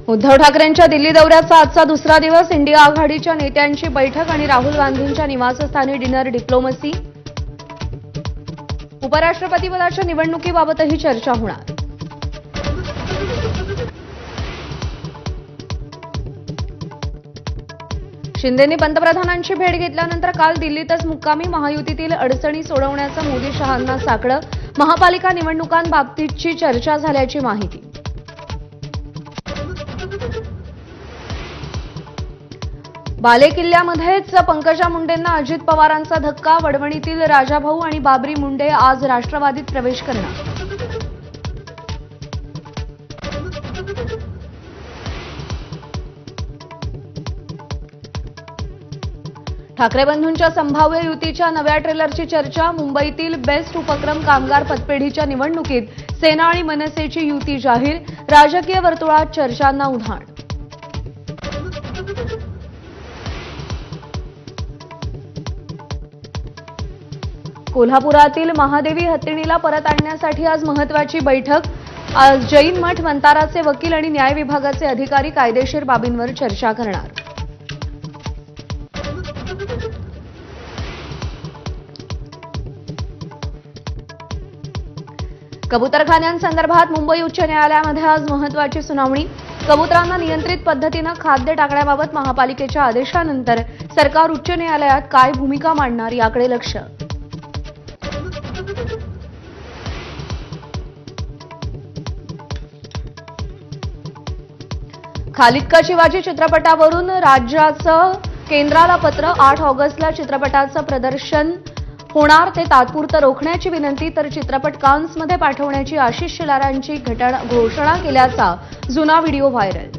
उद्धव ठाकरेंच्या दिल्ली दौऱ्याचा आजचा दुसरा दिवस. इंडिया आघाडीच्या नेत्यांची बैठक आणि राहुल गांधींच्या निवासस्थानी डिनर डिप्लोमसी. उपराष्ट्रपतीपदाच्या निवडणुकीबाबतही चर्चा होणार. शिंदेंनी पंतप्रधानांची भेट घेतल्यानंतर काल दिल्लीतच मुक्कामी. महायुतीतील अडचणी सोडवण्याचं मोदी शहांना साकडं. महापालिका निवडणुकांबाबतची चर्चा झाल्याची माहिती. बालेकिल्ल्यामध्येच पंकजा मुंडेंना अजित पवारांचा धक्का. वडवणीतील राजाभाऊ आणि बाबरी मुंडे आज राष्ट्रवादीत प्रवेश करणार. ठाकरे बंधूंच्या संभाव्य युतीच्या नव्या ट्रेलरची चर्चा. मुंबईतील बेस्ट उपक्रम कामगार पतपेढीच्या निवडणुकीत सेना आणि मनसेची युती जाहीर. राजकीय वर्तुळात चर्चांना उधाण. कोल्हापुरातील महादेवी हत्तीणीला परत आणण्यासाठी आज महत्त्वाची बैठक. आज जैन मठ मंताराचे वकील आणि न्याय विभागाचे अधिकारी कायदेशीर बाबींवर चर्चा करणार. कबुतरखान्यांसंदर्भात मुंबई उच्च न्यायालयामध्ये आज महत्त्वाची सुनावणी. कबुतरांना नियंत्रित पद्धतीनं खाद्य टाकण्याबाबत महापालिकेच्या आदेशानंतर सरकार उच्च न्यायालयात काय भूमिका मांडणार याकडे लक्ष. खालिद का शिवाजी चित्रपटावरून राज्याचं केंद्राला पत्र. 8 ऑगस्टला चित्रपटाचं प्रदर्शन होणार, ते तात्पुरतं रोखण्याची विनंती. तर चित्रपट कान्समध्ये पाठवण्याची आशिष शेलारांची घोषणा केल्याचा जुना व्हिडिओ व्हायरल.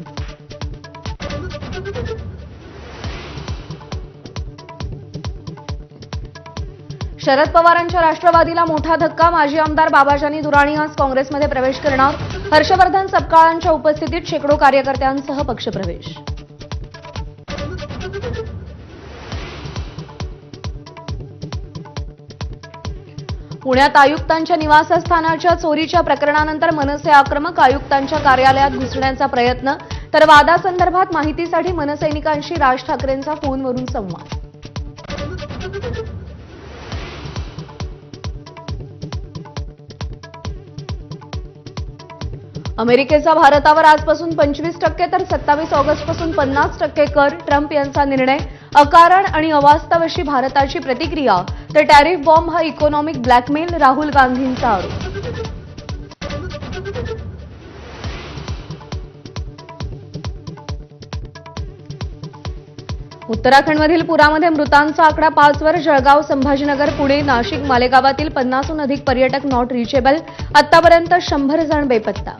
शरद पवारांच्या राष्ट्रवादीला मोठा धक्का. माजी आमदार बाबाजानी दुराणी आज काँग्रेसमध्ये प्रवेश करणार. हर्षवर्धन सपकाळांच्या उपस्थितीत शेकडो कार्यकर्त्यांसह पक्षप्रवेश. पुण्यात आयुक्तांच्या निवासस्थानाच्या चोरीच्या प्रकरणानंतर मनसे आक्रमक. आयुक्तांच्या कार्यालयात घुसण्याचा प्रयत्न. तर वादासंदर्भात माहितीसाठी मनसैनिकांशी राज ठाकरेंचा फोनवरून संवाद. अमेरिकेचा भारतावर आजपासून 25% तर 27 ऑगस्टपासून 50% कर. ट्रम्प यांचा निर्णय. अकारण आणि अवास्तव अशी भारताची प्रतिक्रिया. तर टॅरिफ बॉम्ब हा इकॉनॉमिक ब्लॅकमेल. राहुल गांधींचा आरोप. उत्तराखंडमधील पुरामध्ये मृतांचा आकडा 5 वर. जळगाव, संभाजीनगर, पुणे, नाशिक, मालेगावातील 50हून अधिक पर्यटक नॉट रिचेबल. आतापर्यंत 100 जण बेपत्ता.